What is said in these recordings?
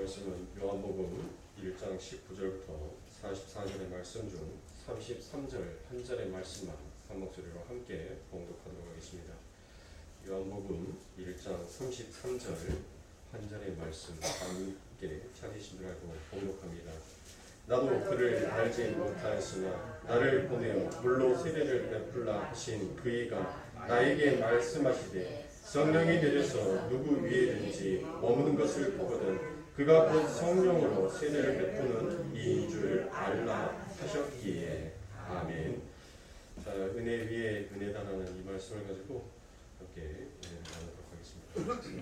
말씀은 요한복음 1장 19절부터 44절의 말씀 중 33절 한 절의 말씀만 한 목소리로 함께 봉독하도록 하겠습니다. 요한복음 1장 33절 한 절의 말씀 함께 찾으신 줄 알고 봉독합니다. 나도 그를 알지 못하였으나 나를 보내어 물로 세례를 베풀라 하신 그이가 나에게 말씀하시되 성령이 내려서 누구 위에든지 머무는 것을 보거든 그가 곧 성령으로 세례를 베푸는 이인 줄 알라 하셨기에. 아멘. 자, 은혜 위에 은혜다라는 이 말씀을 가지고 함께 은혜를 나누도록 하겠습니다.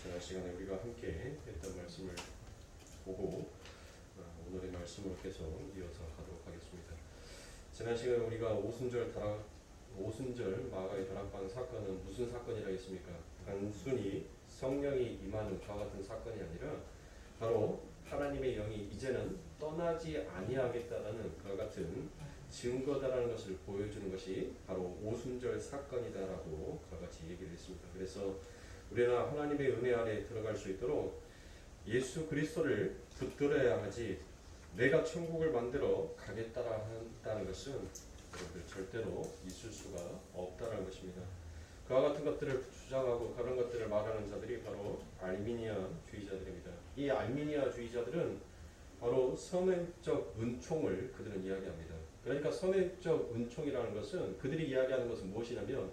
지난 시간에 우리가 함께 했던 말씀을 보고 오늘의 말씀으로 계속 이어서 하도록 하겠습니다. 지난 시간에 우리가 오순절 마가의 다락방 사건은 무슨 사건이라 했습니까? 단순히 성령이 임하는 저와 같은 사건이 아니라 바로 하나님의 영이 이제는 떠나지 아니하겠다라는 그와 같은 증거다라는 것을 보여주는 것이 바로 오순절 사건이다라고 그와 같이 얘기를 했습니다. 그래서 우리는 하나님의 은혜 아래 들어갈 수 있도록 예수 그리스도를 붙들어야 하지 내가 천국을 만들어 가겠다라 한다는 것은 여러분들 절대로 있을 수가 없다는 것입니다. 그와 같은 것들을 주장하고 그런 것들을 말하는 자들이 바로 알미니아주의자들입니다. 이 알미니아주의자들은 바로 선행적 은총을 그들은 이야기합니다. 그러니까 선행적 은총이라는 것은 그들이 이야기하는 것은 무엇이냐면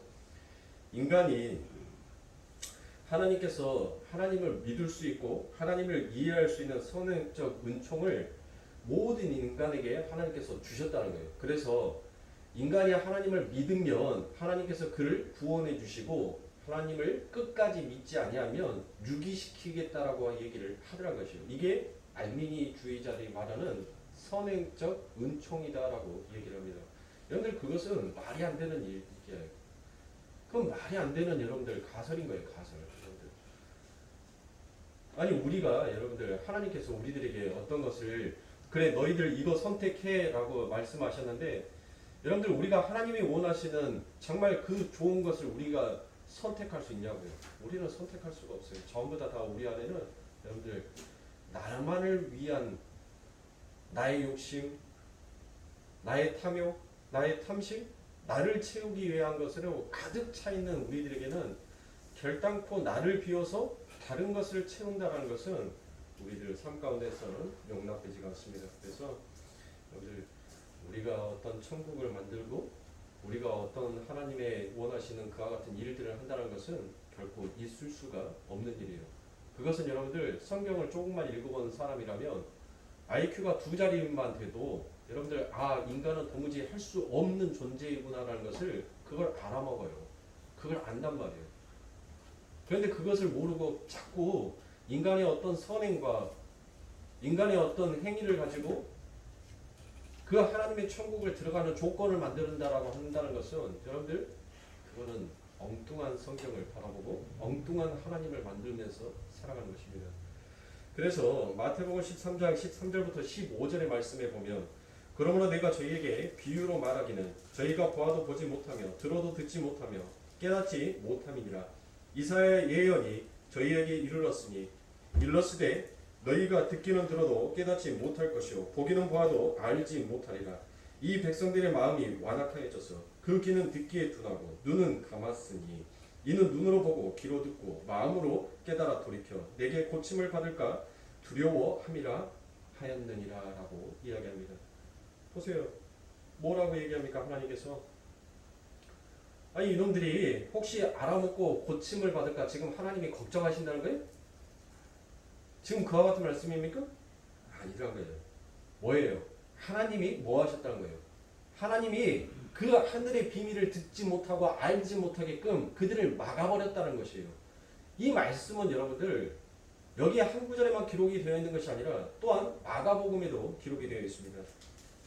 인간이 하나님께서 하나님을 믿을 수 있고 하나님을 이해할 수 있는 선행적 은총을 모든 인간에게 하나님께서 주셨다는 거예요. 그래서 인간이 하나님을 믿으면 하나님께서 그를 구원해 주시고 하나님을 끝까지 믿지 아니하면 유기시키겠다라고 얘기를 하더란 것이에요. 이게 알미니주의자들이 말하는 선행적 은총이다라고 얘기를 합니다. 여러분들 그것은 말이 안 되는 일이에요. 그건 말이 안 되는 여러분들 가설인 거예요. 가설. 여러분들. 아니 우리가 여러분들 하나님께서 우리들에게 어떤 것을 그래 너희들 이거 선택해 라고 말씀하셨는데 여러분들 우리가 하나님이 원하시는 정말 그 좋은 것을 우리가 선택할 수 있냐고요. 우리는 선택할 수가 없어요. 전부 다 우리 안에는 여러분들 나만을 위한 나의 욕심, 나의 탐욕, 나의 탐심, 나를 채우기 위한 것으로 가득 차 있는 우리들에게는 결단코 나를 비워서 다른 것을 채운다는 것은 우리들 삶 가운데서는 용납되지가 않습니다. 그래서 여러분들 우리가 어떤 천국을 만들고 우리가 어떤 하나님의 원하시는 그와 같은 일들을 한다는 것은 결코 있을 수가 없는 일이에요. 그것은 여러분들 성경을 조금만 읽어본 사람이라면 IQ가 2자리만 돼도 여러분들 인간은 도무지 할 수 없는 존재이구나라는 것을 그걸 알아먹어요. 그걸 안단 말이에요. 그런데 그것을 모르고 자꾸 인간의 어떤 선행과 인간의 어떤 행위를 가지고 그 하나님의 천국을 들어가는 조건을 만든다라고 한다는 것은 여러분들 그거는 엉뚱한 성경을 바라보고 엉뚱한 하나님을 만들면서 살아가는 것입니다. 그래서 마태복음 13장 13절부터 15절의 말씀에 보면 그러므로 내가 저희에게 비유로 말하기는 저희가 보아도 보지 못하며 들어도 듣지 못하며 깨닫지 못함이니라. 이사야의 예언이 저희에게 이르렀으되 너희가 듣기는 들어도 깨닫지 못할 것이요 보기는 보아도 알지 못하리라. 이 백성들의 마음이 완악하여져서 그 귀는 듣기에 둔하고 눈은 감았으니 이는 눈으로 보고 귀로 듣고 마음으로 깨달아 돌이켜 내게 고침을 받을까 두려워함이라 하였느니라 라고 이야기합니다. 보세요. 뭐라고 얘기합니까? 하나님께서 아니 이놈들이 혹시 알아먹고 고침을 받을까 지금 하나님이 걱정하신다는 거예요? 지금 그와 같은 말씀입니까? 아니라는 거예요. 뭐예요? 하나님이 뭐 하셨다는 거예요? 하나님이 그 하늘의 비밀을 듣지 못하고 알지 못하게끔 그들을 막아버렸다는 것이에요. 이 말씀은 여러분들 여기 한 구절에만 기록이 되어 있는 것이 아니라 또한 마가복음에도 기록이 되어 있습니다.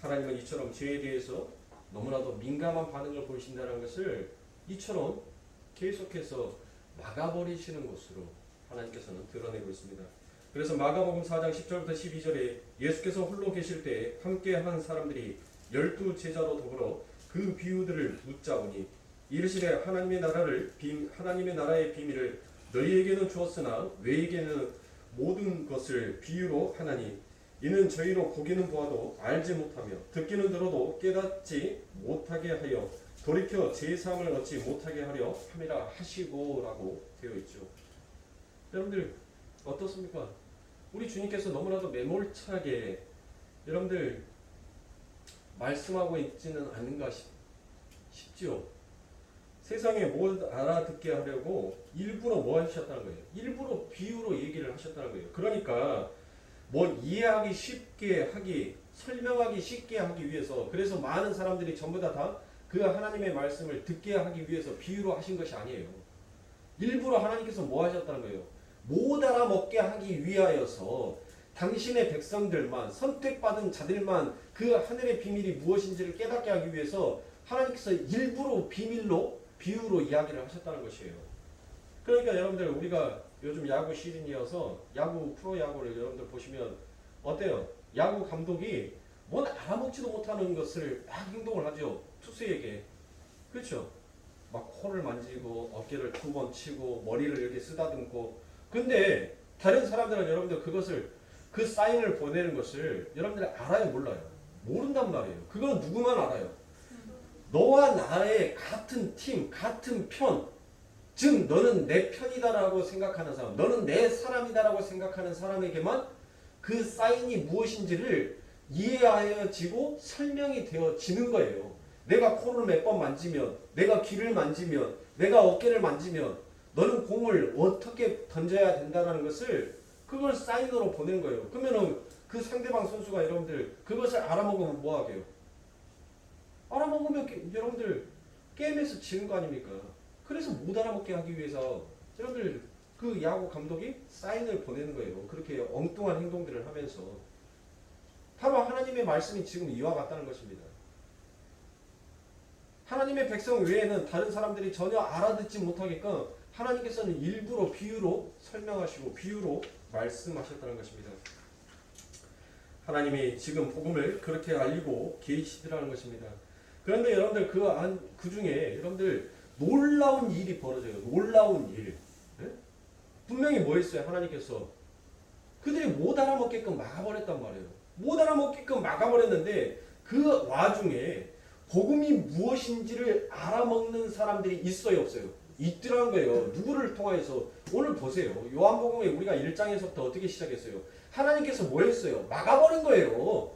하나님은 이처럼 죄에 대해서 너무나도 민감한 반응을 보이신다는 것을 이처럼 계속해서 막아버리시는 것으로 하나님께서는 드러내고 있습니다. 그래서 마가복음 4장 10절부터 12절에 예수께서 홀로 계실 때 함께 한 사람들이 12제자로 더불어 그 비유들을 묻자오니 이르시되 하나님의 나라의 비밀을 너희에게는 주었으나 모든 것을 비유로 하나니 이는 저희로 보기는 보아도 알지 못하며 듣기는 들어도 깨닫지 못하게 하여 돌이켜 제사함을 얻지 못하게 하려 함이라 하시고라고 되어 있죠. 여러분들 어떻습니까? 우리 주님께서 너무나도 매몰차게 여러분들 말씀하고 있지는 않은가 싶죠. 세상에 뭘 알아듣게 하려고 일부러 뭐 하셨다는 거예요? 일부러 비유로 얘기를 하셨다는 거예요. 그러니까 뭐 이해하기 쉽게 하기, 설명하기 쉽게 하기 위해서, 그래서 많은 사람들이 전부 다 그 하나님의 말씀을 듣게 하기 위해서 비유로 하신 것이 아니에요. 일부러 하나님께서 뭐 하셨다는 거예요? 못 알아먹게 하기 위하여서 당신의 백성들만, 선택받은 자들만 그 하늘의 비밀이 무엇인지를 깨닫게 하기 위해서 하나님께서 일부러 비밀로, 비유로 이야기를 하셨다는 것이에요. 그러니까 여러분들 우리가 요즘 야구 시즌이어서 야구, 프로야구를 여러분들 보시면 어때요? 야구 감독이 뭔 알아먹지도 못하는 것을 막 행동을 하죠. 투수에게. 그렇죠? 막 코를 만지고 어깨를 2번 치고 머리를 이렇게 쓰다듬고. 근데 다른 사람들은 여러분들 그것을, 그 사인을 보내는 것을 여러분들이 알아요, 몰라요? 모른단 말이에요. 그건 누구만 알아요. 너와 나의 같은 팀, 같은 편, 즉 너는 내 편이다라고 생각하는 사람, 너는 내 사람이다라고 생각하는 사람에게만 그 사인이 무엇인지를 이해하여지고 설명이 되어지는 거예요. 내가 코를 몇 번 만지면, 내가 귀를 만지면, 내가 어깨를 만지면 너는 공을 어떻게 던져야 된다는 것을 그걸 사인으로 보낸 거예요. 그러면은 그 상대방 선수가 여러분들 그것을 알아먹으면 뭐 하게요? 알아먹으면 여러분들 게임에서 지는 거 아닙니까? 그래서 못 알아먹게 하기 위해서 여러분들 그 야구 감독이 사인을 보내는 거예요. 그렇게 엉뚱한 행동들을 하면서. 바로 하나님의 말씀이 지금 이와 같다는 것입니다. 하나님의 백성 외에는 다른 사람들이 전혀 알아듣지 못하게끔 하나님께서는 일부러 비유로 설명하시고 비유로 말씀하셨다는 것입니다. 하나님이 지금 복음을 그렇게 알리고 계시더라는 것입니다. 그런데 여러분들 그 중에 여러분들 놀라운 일이 벌어져요. 놀라운 일. 네? 분명히 뭐 했어요? 하나님께서 그들이 못 알아먹게끔 막아버렸단 말이에요. 못 알아먹게끔 막아버렸는데 그 와중에 복음이 무엇인지를 알아먹는 사람들이 있어요, 없어요? 있더라는 거예요. 누구를 통하여서? 오늘 보세요. 요한복음에 우리가 1장에서부터 어떻게 시작했어요? 하나님께서 뭐 했어요? 막아버린 거예요.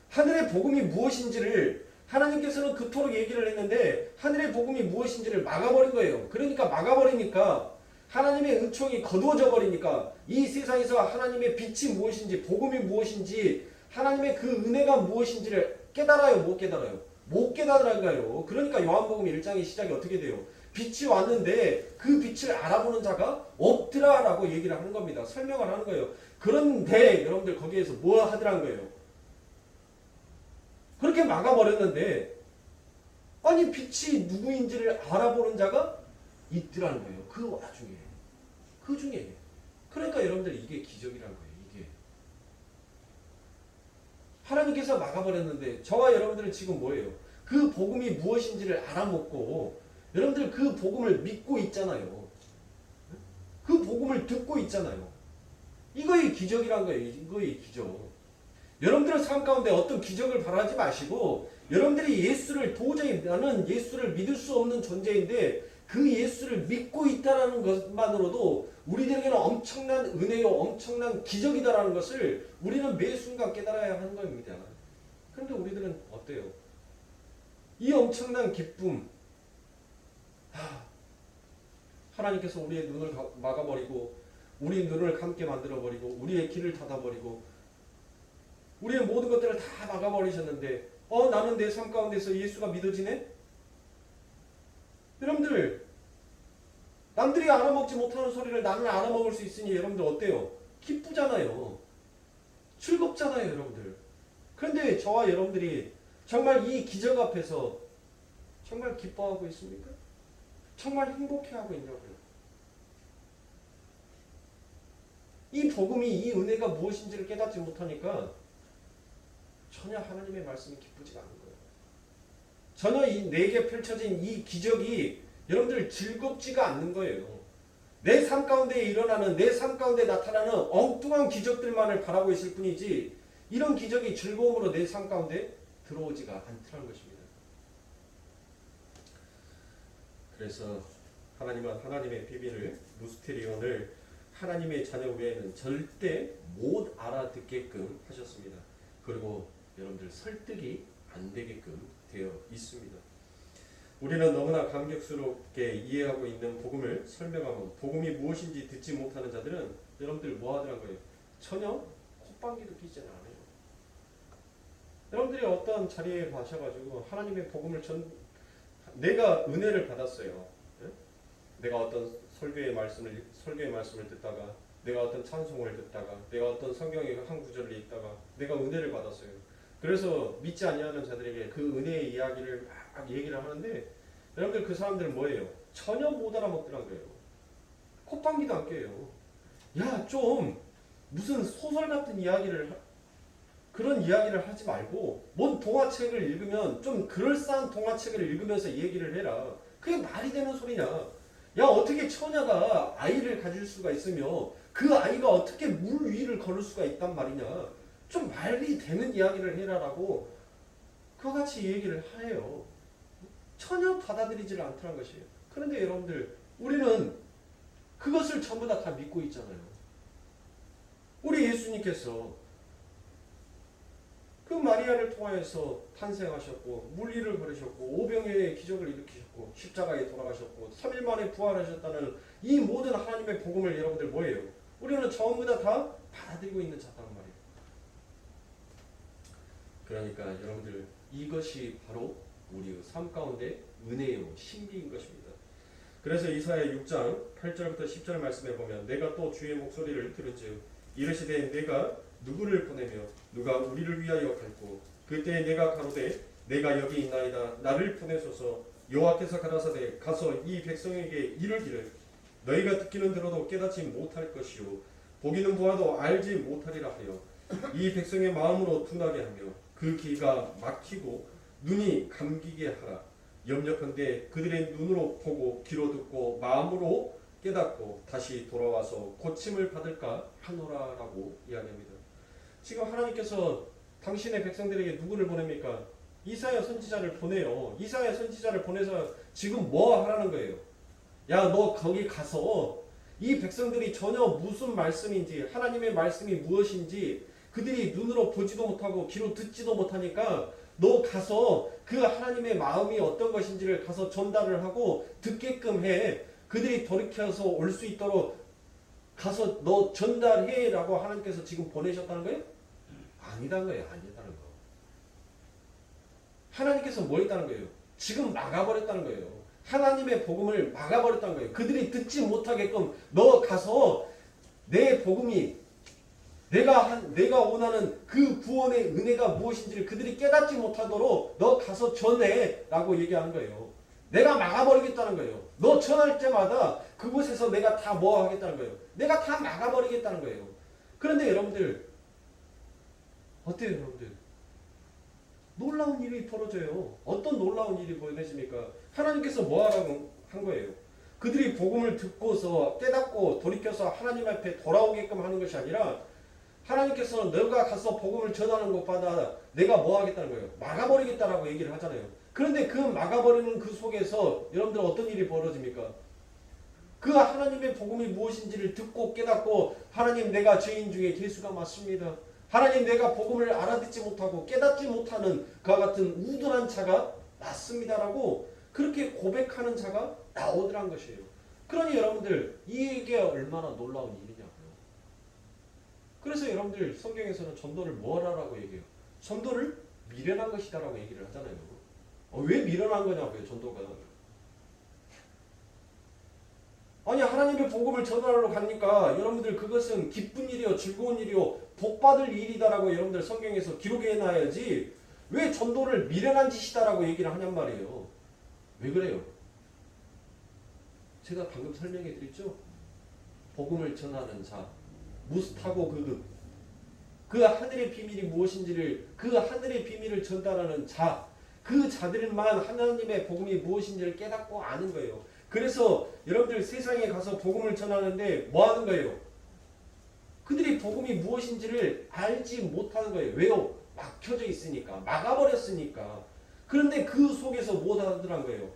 하늘의 복음이 무엇인지를 하나님께서는 그토록 얘기를 했는데 하늘의 복음이 무엇인지를 막아버린 거예요. 그러니까 막아버리니까 하나님의 은총이 거두어져 버리니까 이 세상에서 하나님의 빛이 무엇인지, 복음이 무엇인지, 하나님의 그 은혜가 무엇인지를 깨달아요, 못 깨달아요? 못 깨달아요. 그러니까 요한복음 1장의 시작이 어떻게 돼요? 빛이 왔는데 그 빛을 알아보는 자가 없더라라고 얘기를 하는 겁니다. 설명을 하는 거예요. 그런데 여러분들 거기에서 뭐 하더란 거예요? 그렇게 막아버렸는데 아니 빛이 누구인지를 알아보는 자가 있더라는 거예요. 그 와중에. 그 중에. 그러니까 여러분들 이게 기적이라는 거예요. 이게. 하나님께서 막아버렸는데 저와 여러분들은 지금 뭐예요? 그 복음이 무엇인지를 알아먹고 여러분들 그 복음을 믿고 있잖아요. 그 복음을 듣고 있잖아요. 이거의 기적이란 거예요. 이거의 기적. 여러분들의 삶 가운데 어떤 기적을 바라지 마시고 여러분들이 예수를 도저히 나는 예수를 믿을 수 없는 존재인데 그 예수를 믿고 있다는 것만으로도 우리들에게는 엄청난 은혜요 엄청난 기적이다라는 것을 우리는 매 순간 깨달아야 하는 겁니다. 그런데 우리들은 어때요? 이 엄청난 기쁨 하나님께서 우리의 눈을 막아버리고 우리 눈을 감게 만들어버리고 우리의 길을 닫아버리고 우리의 모든 것들을 다 막아버리셨는데 나는 내 삶 가운데서 예수가 믿어지네? 여러분들 남들이 알아먹지 못하는 소리를 나는 알아먹을 수 있으니 여러분들 어때요? 기쁘잖아요. 즐겁잖아요 여러분들. 그런데 저와 여러분들이 정말 이 기적 앞에서 정말 기뻐하고 있습니까? 정말 행복해하고 있냐고요. 이 복음이 이 은혜가 무엇인지를 깨닫지 못하니까 전혀 하나님의 말씀이 기쁘지가 않은 거예요. 전혀 내게 펼쳐진 이 기적이 여러분들 즐겁지가 않는 거예요. 내 삶 가운데 일어나는, 내 삶 가운데 나타나는 엉뚱한 기적들만을 바라고 있을 뿐이지 이런 기적이 즐거움으로 내 삶 가운데 들어오지가 않더라는 것입니다. 그래서 하나님은 하나님의 비밀을, 무스테리온을 하나님의 자녀 외에는 절대 못 알아듣게끔 하셨습니다. 그리고 여러분들 설득이 안 되게끔 되어 있습니다. 우리는 너무나 감격스럽게 이해하고 있는 복음을 설명하면 복음이 무엇인지 듣지 못하는 자들은 여러분들 뭐 하더란 거예요? 전혀 콧방귀도 끼지 않아요. 여러분들이 어떤 자리에 가셔가지고 하나님의 복음을 내가 은혜를 받았어요. 네? 내가 어떤 설교의 말씀을 듣다가, 내가 어떤 찬송을 듣다가, 내가 어떤 성경의 한 구절을 읽다가 내가 은혜를 받았어요. 그래서 믿지 아니하는 자들에게 그 은혜의 이야기를 막 얘기를 하는데 여러분들 그 사람들은 뭐예요? 전혀 못 알아먹더란 거예요. 콧방귀도 안 껴요. 야, 좀 무슨 소설 같은 그런 이야기를 하지 말고 뭔 동화책을 읽으면 좀 그럴싸한 동화책을 읽으면서 얘기를 해라. 그게 말이 되는 소리냐? 야, 어떻게 처녀가 아이를 가질 수가 있으며 그 아이가 어떻게 물 위를 걸을 수가 있단 말이냐? 좀 말이 되는 이야기를 해라라고 그와 같이 얘기를 해요. 전혀 받아들이지를 않더란 것이에요. 그런데 여러분들, 우리는 그것을 전부 다 믿고 있잖아요. 우리 예수님께서 그 마리아를 통하여서 탄생하셨고 물리를 걸으셨고 오병이어의 기적을 일으키셨고 십자가에 돌아가셨고 3일 만에 부활하셨다는 이 모든 하나님의 복음을 여러분들 뭐예요? 우리는 전부 다 받아들이고 있는 자단 말이에요. 그러니까 여러분들, 이것이 바로 우리의 삶 가운데 은혜요 신비인 것입니다. 그래서 이사야 6장 8절부터 10절 말씀에 보면 내가 또 주의 목소리를 들은즉 이르시되 내가 누구를 보내며 누가 우리를 위하여 갈고 그때 내가 가로되 내가 여기 있나이다 나를 보내소서 여호와께서 가라사대 가서 이 백성에게 이르기를 너희가 듣기는 들어도 깨닫지 못할 것이요 보기는 보아도 알지 못하리라 하여 이 백성의 마음으로 둔하게 하며 그 귀가 막히고 눈이 감기게 하라. 염려컨대 그들의 눈으로 보고 귀로 듣고 마음으로 깨닫고 다시 돌아와서 고침을 받을까 하노라라고 이야기합니다. 지금 하나님께서 당신의 백성들에게 누구를 보냅니까? 이사야 선지자를 보내요. 이사야 선지자를 보내서 지금 뭐 하라는 거예요? 야, 너 거기 가서 이 백성들이 전혀 무슨 말씀인지, 하나님의 말씀이 무엇인지 그들이 눈으로 보지도 못하고 귀로 듣지도 못하니까 너 가서 그 하나님의 마음이 어떤 것인지를 가서 전달을 하고 듣게끔 해. 그들이 돌이켜서 올 수 있도록 가서 너 전달해 라고 하나님께서 지금 보내셨다는 거예요? 아니다는 거예요. 아니다는 거. 하나님께서 뭐 했다는 거예요? 지금 막아버렸다는 거예요. 하나님의 복음을 막아버렸다는 거예요. 그들이 듣지 못하게끔 너 가서 내 복음이 내가 원하는 그 구원의 은혜가 무엇인지를 그들이 깨닫지 못하도록 너 가서 전해 라고 얘기하는 거예요. 내가 막아버리겠다는 거예요. 너 전할 때마다 그곳에서 내가 다 뭐 하겠다는 거예요. 내가 다 막아버리겠다는 거예요. 그런데 여러분들 어때요? 여러분들 놀라운 일이 벌어져요. 어떤 놀라운 일이 벌어집니까? 하나님께서 뭐 하라고 한 거예요? 그들이 복음을 듣고서 깨닫고 돌이켜서 하나님 앞에 돌아오게끔 하는 것이 아니라 하나님께서는 너가 가서 복음을 전하는 것마다 내가 뭐 하겠다는 거예요? 막아버리겠다라고 얘기를 하잖아요. 그런데 그 막아버리는 그 속에서 여러분들 어떤 일이 벌어집니까? 그 하나님의 복음이 무엇인지를 듣고 깨닫고 하나님 내가 죄인 중에 예수가 맞습니다. 하나님 내가 복음을 알아듣지 못하고 깨닫지 못하는 그와 같은 우둔한 자가 맞습니다라고 그렇게 고백하는 자가 나오더란 것이에요. 그러니 여러분들 이게 얼마나 놀라운 일이냐고요. 그래서 여러분들 성경에서는 전도를 뭐하라고 얘기해요? 전도를 미련한 것이다라고 얘기를 하잖아요. 왜 미련한 거냐고요, 전도가. 아니 하나님의 복음을 전하러 가니까 여러분들 그것은 기쁜 일이요 즐거운 일이요 복받을 일이다라고 여러분들 성경에서 기록해놔야지 왜 전도를 미련한 짓이다라고 얘기를 하냔 말이에요. 왜 그래요? 제가 방금 설명해 드렸죠? 복음을 전하는 자 무스타고 그 하늘의 비밀이 무엇인지를 그 하늘의 비밀을 전달하는 자 그 자들만 하나님의 복음이 무엇인지를 깨닫고 아는 거예요. 그래서 여러분들 세상에 가서 복음을 전하는데 뭐 하는 거예요? 그들이 복음이 무엇인지를 알지 못하는 거예요. 왜요? 막혀져 있으니까. 막아버렸으니까. 그런데 그 속에서 못 하더란 거예요.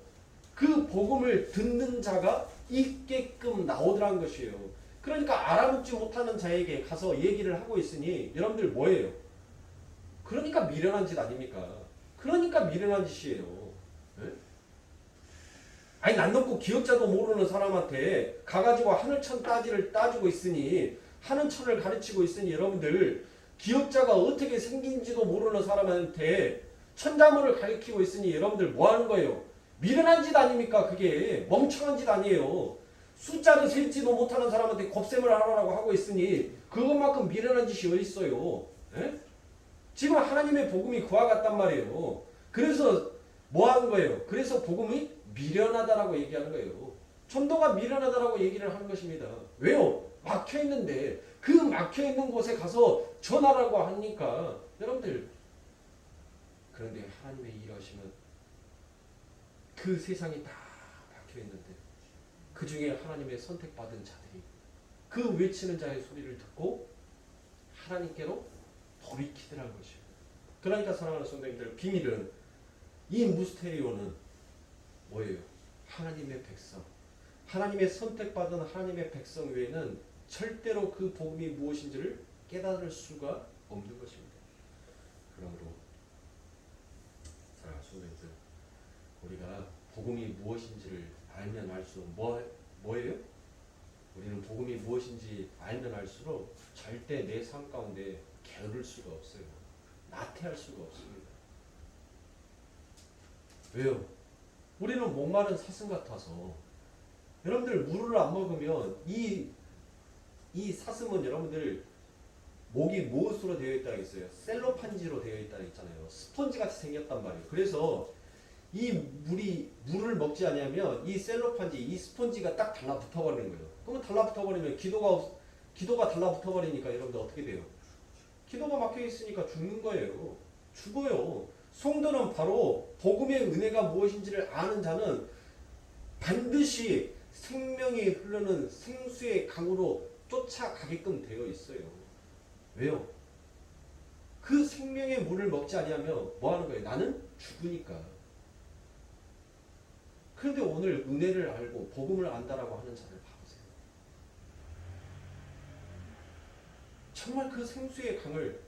그 복음을 듣는 자가 있게끔 나오더란 것이에요. 그러니까 알아듣지 못하는 자에게 가서 얘기를 하고 있으니 여러분들 뭐예요? 그러니까 미련한 짓 아닙니까? 그러니까 미련한 짓이에요. 네? 아니 난 놓고 기억자도 모르는 사람한테 가가지고 하늘천 따지를 따지고 있으니 하늘천을 가르치고 있으니 여러분들 기억자가 어떻게 생긴지도 모르는 사람한테 천자문을 가르치고 있으니 여러분들 뭐 하는 거예요? 미련한 짓 아닙니까? 그게 멍청한 짓 아니에요. 숫자도 셀지도 못하는 사람한테 곱셈을 하라고 하고 있으니 그것만큼 미련한 짓이 어디 있어요? 에? 지금 하나님의 복음이 그와 같단 말이에요. 그래서 뭐 하는 거예요? 그래서 복음이 미련하다라고 얘기하는 거예요. 전도가 미련하다라고 얘기를 하는 것입니다. 왜요? 막혀 있는데 그 막혀 있는 곳에 가서 전하라고 하니까 여러분들 그런데 하나님의 일하시면 그 세상이 다 막혀 있는데 그 중에 하나님의 선택받은 자들이 그 외치는 자의 소리를 듣고 하나님께로 돌이키더란 것이에요. 그러니까 사랑하는 성도님들 비밀은 이 무스테리오는 뭐예요? 하나님의 백성. 하나님의 선택받은 하나님의 백성 외에는 절대로 그 복음이 무엇인지를 깨달을 수가 없는 것입니다. 그러므로 사랑하는 성도님들 우리가 복음이 무엇인지를 알면 알수록 뭐예요? 우리는 복음이 무엇인지 알면 알수록 절대 내 삶 가운데 게으를 수가 없어요. 나태할 수가 없습니다. 왜요? 우리는 목마른 사슴 같아서 여러분들 물을 안 먹으면 이 사슴은 여러분들 목이 무엇으로 되어 있다 했어요? 셀로판지로 되어 있다 했잖아요. 스펀지 같이 생겼단 말이에요. 그래서 이 물을 먹지 않으면 이 셀로판지, 이 스펀지가 딱 달라붙어 버리는 거예요. 그러면 달라붙어 버리면 기도가 달라붙어 버리니까 여러분들 어떻게 돼요? 기도가 막혀 있으니까 죽는 거예요. 죽어요. 성도는 바로 복음의 은혜가 무엇인지를 아는 자는 반드시 생명이 흐르는 생수의 강으로 쫓아가게끔 되어 있어요. 왜요? 그 생명의 물을 먹지 아니하면 뭐 하는 거예요? 나는 죽으니까. 그런데 오늘 은혜를 알고 복음을 안다라고 하는 자를 봐보세요. 정말 그 생수의 강을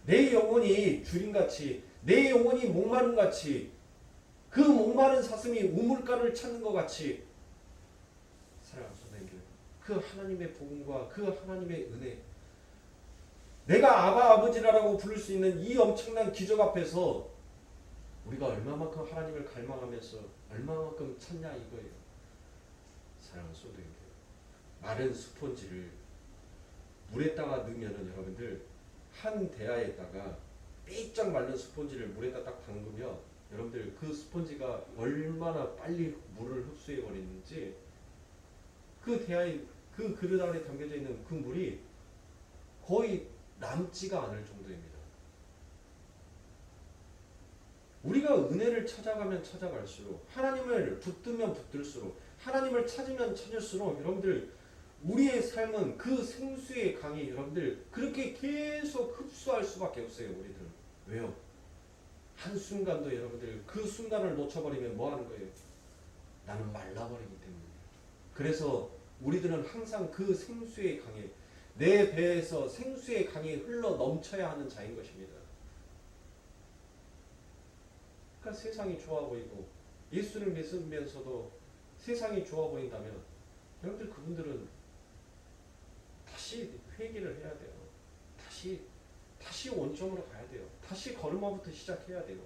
내 영혼이 주림같이 내 영혼이 목마름같이 그 목마른 사슴이 우물가를 찾는 것 같이 사랑하는 성도님들 그 하나님의 복음과 그 하나님의 은혜 내가 아바 아버지라고 부를 수 있는 이 엄청난 기적 앞에서 우리가 얼마만큼 하나님을 갈망하면서 얼마만큼 찾냐 이거예요. 사랑하는 성도님들 마른 스펀지를 물에다가 넣으면은 여러분들 한 대야에다가 삐쩍 말른 스펀지를 물에다 딱 담그면 여러분들 그 스펀지가 얼마나 빨리 물을 흡수해 버리는지 그 대야에 그 그릇 안에 담겨져 있는 그 물이 거의 남지가 않을 정도입니다. 우리가 은혜를 찾아가면 찾아갈수록 하나님을 붙들면 붙들수록 하나님을 찾으면 찾을수록 여러분들 우리의 삶은 그 생수의 강이 여러분들 그렇게 계속 흡수할 수밖에 없어요. 우리들은. 왜요? 한순간도 여러분들 그 순간을 놓쳐버리면 뭐 하는 거예요? 나는 말라버리기 때문에. 그래서 우리들은 항상 그 생수의 강에 내 배에서 생수의 강이 흘러 넘쳐야 하는 자인 것입니다. 그러니까 세상이 좋아 보이고 예수를 믿으면서도 세상이 좋아 보인다면 여러분들 그분들은 다시 회개를 해야 돼요. 다시 원점으로 가야 돼요. 다시 걸음마부터 시작해야 돼요.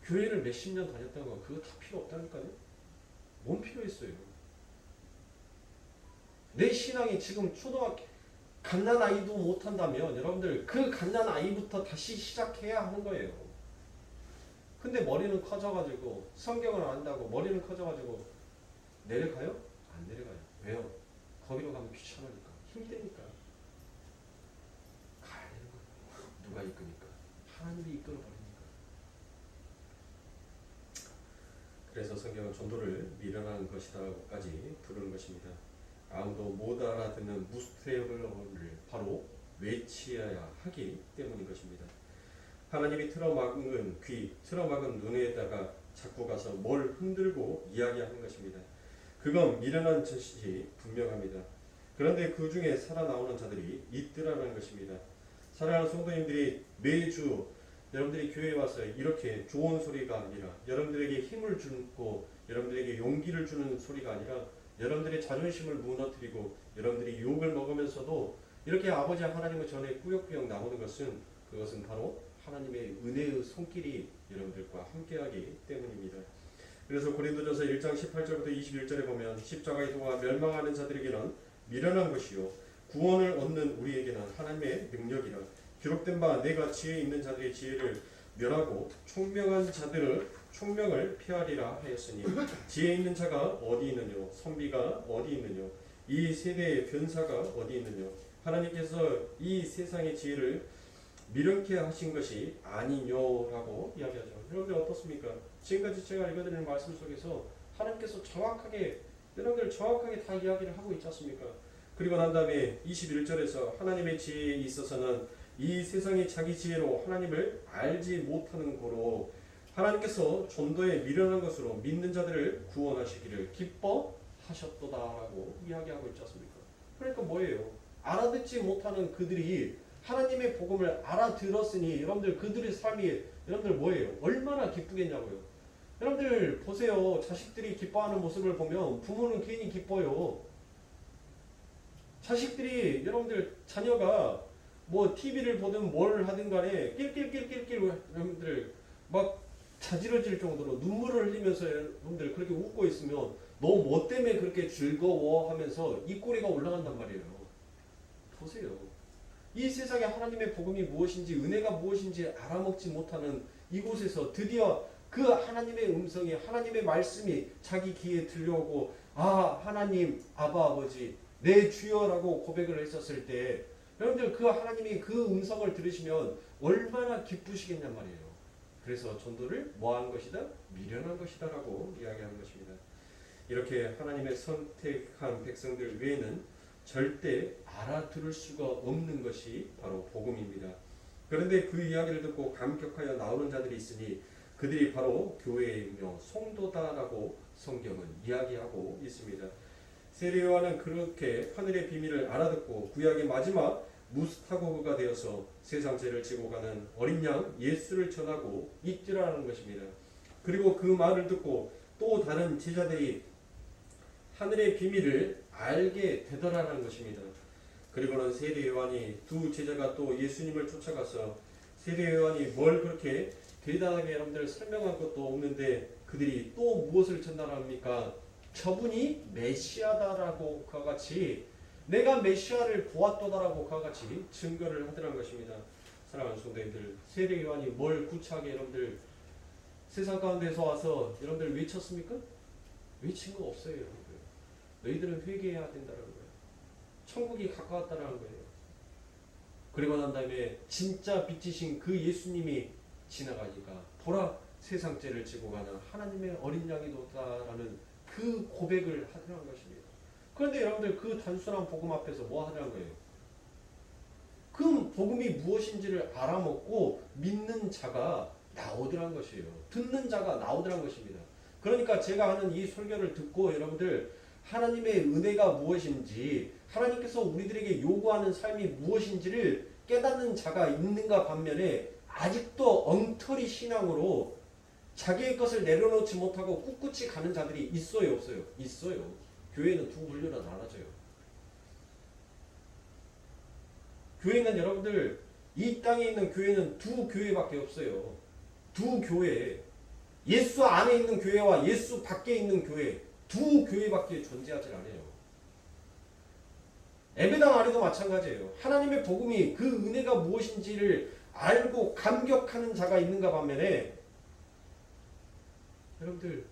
교회를 몇십 년 다녔다는 거 그거 다 필요 없다니까요. 뭔 필요 있어요. 내 신앙이 지금 초등학교 갓난아이도 못한다면 여러분들 그 갓난아이부터 다시 시작해야 하는 거예요. 근데 머리는 커져가지고 성경을 안다고 머리는 커져가지고 내려가요? 안 내려가요. 왜요? 거기로 가면 귀찮으니까 힘드니까 가야 되는 거예요. 누가 이끄니까? 하나님이 이끌어 버리니까. 그래서 성경은 전도를 미련한 것이다고까지 부르는 것입니다. 아무도 못 알아듣는 무스테어를 바로 외치어야 하기 때문인 것입니다. 하나님이 틀어막은 귀, 틀어막은 눈에다가 자꾸 가서 뭘 흔들고 이야기하는 것입니다. 그건 미련한 것이 분명합니다. 그런데 그 중에 살아나오는 자들이 있더라는 것입니다. 사랑하는 성도님들이 매주 여러분들이 교회에 와서 이렇게 좋은 소리가 아니라 여러분들에게 힘을 주고 여러분들에게 용기를 주는 소리가 아니라 여러분들의 자존심을 무너뜨리고 여러분들이 욕을 먹으면서도 이렇게 아버지 하나님의 전에 꾸역꾸역 나오는 것은 그것은 바로 하나님의 은혜의 손길이 여러분들과 함께하기 때문입니다. 그래서 고린도전서 1장 18절부터 21절에 보면 십자가에 도와 멸망하는 자들에게는 미련한 것이요 구원을 얻는 우리에게는 하나님의 능력이라. 기록된 바 내가 지혜 있는 자들의 지혜를 멸하고 총명한 자들을 총명을 피하리라 하였으니 지혜 있는 자가 어디 있느뇨 선비가 어디 있느뇨 이 세대의 변사가 어디 있느뇨. 하나님께서 이 세상의 지혜를 미련케 하신 것이 아니뇨라고 이야기하죠. 여러분들 어떻습니까? 지금까지 제가 읽어드리는 말씀 속에서 하나님께서 여러분들 정확하게 다 이야기를 하고 있지 않습니까? 그리고 난 다음에 21절에서 하나님의 지혜에 있어서는 이 세상이 자기 지혜로 하나님을 알지 못하는 고로 하나님께서 전도에 미련한 것으로 믿는 자들을 구원하시기를 기뻐하셨도다라고 이야기하고 있지 않습니까? 그러니까 뭐예요? 알아듣지 못하는 그들이 하나님의 복음을 알아들었으니 여러분들 그들의 삶이 여러분들 뭐예요? 얼마나 기쁘겠냐고요. 여러분들 보세요. 자식들이 기뻐하는 모습을 보면 부모는 괜히 기뻐요. 자식들이 여러분들 자녀가 뭐 TV를 보든 뭘 하든 간에 낄낄낄낄낄 여러분들 막 자지러질 정도로 눈물을 흘리면서 여러분들 그렇게 웃고 있으면 너 뭐 때문에 그렇게 즐거워하면서 입꼬리가 올라간단 말이에요. 보세요. 이 세상에 하나님의 복음이 무엇인지 은혜가 무엇인지 알아먹지 못하는 이곳에서 드디어 그 하나님의 음성이 하나님의 말씀이 자기 귀에 들려오고 아 하나님 아바 아버지 내 주여라고 고백을 했었을 때 여러분들 그 하나님이 그 음성을 들으시면 얼마나 기쁘시겠냔 말이에요. 그래서 전도를 뭐한 것이다? 미련한 것이다 라고 이야기하는 것입니다. 이렇게 하나님의 선택한 백성들 외에는 절대 알아들을 수가 없는 것이 바로 복음입니다. 그런데 그 이야기를 듣고 감격하여 나오는 자들이 있으니 그들이 바로 교회이며 성도다라고 성경은 이야기하고 있습니다. 세례 요한은 그렇게 하늘의 비밀을 알아듣고 구약의 마지막 무스타고그가 되어서 세상 죄를 지고 가는 어린 양 예수를 전하고 있더라는 것입니다. 그리고 그 말을 듣고 또 다른 제자들이 하늘의 비밀을 알게 되더라는 것입니다. 그리고는 세례 요한이 두 제자가 또 예수님을 쫓아가서 세례 요한이 뭘 그렇게 대단하게 여러분들 설명한 것도 없는데 그들이 또 무엇을 전달합니까? 저분이 메시아다라고 그와 같이 내가 메시아를 보았도다라고 그와 같이 증거를 하더라는 것입니다. 사랑하는 성도님들, 세례 요한이 뭘 구차하게 여러분들 세상 가운데서 와서 여러분들 외쳤습니까? 외친 거 없어요. 여러분들. 너희들은 회개해야 된다는 거예요. 천국이 가까웠다는 거예요. 그리고 난 다음에 진짜 빛이신 그 예수님이 지나가니까 보라 세상 죄를 지고 가는 하나님의 어린 양이 도다라는 그 고백을 하더라는 것입니다. 그런데 여러분들 그 단순한 복음 앞에서 뭐 하더라는 거예요? 그 복음이 무엇인지를 알아먹고 믿는 자가 나오더란 것이에요. 듣는 자가 나오더란 것입니다. 그러니까 제가 하는 이 설교를 듣고 여러분들 하나님의 은혜가 무엇인지 하나님께서 우리들에게 요구하는 삶이 무엇인지를 깨닫는 자가 있는가 반면에 아직도 엉터리 신앙으로 자기의 것을 내려놓지 못하고 꿋꿋이 가는 자들이 있어요 없어요? 있어요. 교회는 두 분류로 나눠져요. 교회는 여러분들 이 땅에 있는 교회는 두 교회밖에 없어요. 두 교회. 예수 안에 있는 교회와 예수 밖에 있는 교회. 두 교회밖에 존재하지 않아요. 예배당 안에도 마찬가지예요. 하나님의 복음이 그 은혜가 무엇인지를 알고 감격하는 자가 있는가 반면에 여러분들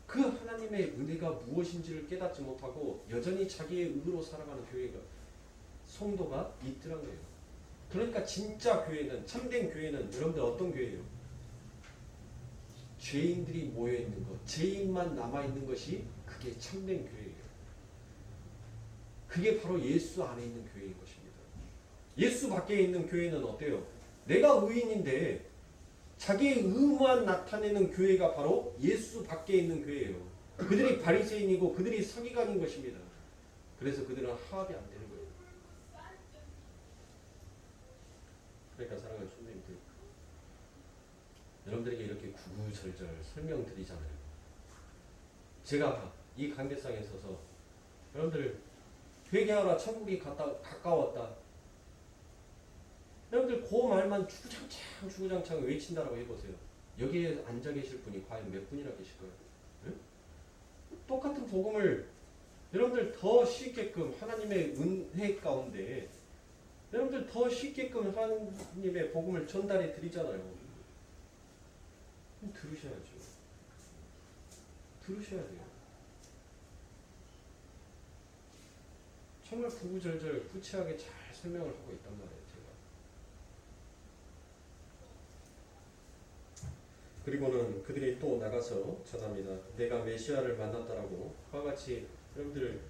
그 하나님의 은혜가 무엇인지를 깨닫지 못하고 여전히 자기의 의로 살아가는 교회가 성도가 있더란 거예요. 그러니까 진짜 교회는 참된 교회는 여러분들 어떤 교회예요? 죄인들이 모여 있는 것, 죄인만 남아 있는 것이 그게 참된 교회예요. 그게 바로 예수 안에 있는 교회인 것입니다. 예수 밖에 있는 교회는 어때요? 내가 의인인데 자기의 의만 나타내는 교회가 바로 예수 밖에 있는 교회예요. 그들이 바리새인이고 그들이 서기관인 것입니다. 그래서 그들은 화합이 안 되는 거예요. 그러니까 사랑하는 손님들, 여러분들에게 이렇게 구구절절 설명드리잖아요. 제가 이 관계상에 있어서 여러분들 회개하라, 천국이 가까웠다. 여러분들 그 말만 주구장창 외친다라고 해보세요. 여기에 앉아 계실 분이 과연 몇 분이나 계실 거예요? 응? 똑같은 복음을 여러분들 더 쉽게끔 하나님의 은혜 가운데 여러분들 더 쉽게끔 하나님의 복음을 전달해 드리잖아요. 들으셔야죠. 들으셔야 돼요. 정말 구구절절 구체하게 잘 설명을 하고 있단 말이에요. 그리고는 그들이 또 나가서 전합니다. 내가 메시아를 만났다라고. 그와 같이 여러분들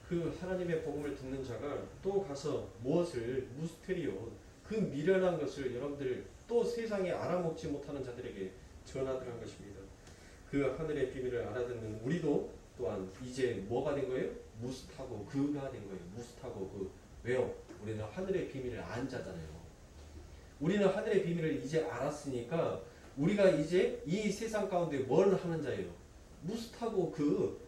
그 하나님의 복음을 듣는 자가 또 가서 무엇을 무스테리온 그 미련한 것을 여러분들 또 세상에 알아먹지 못하는 자들에게 전하더란 것입니다. 그 하늘의 비밀을 알아듣는 우리도 또한 이제 뭐가 된 거예요? 무스타고 그가 된 거예요. 무스타고 그. 왜요? 우리는 하늘의 비밀을 안 자잖아요. 우리는 하늘의 비밀을 이제 알았으니까 우리가 이제 이 세상 가운데 뭘 하는 자예요? 무스타고 그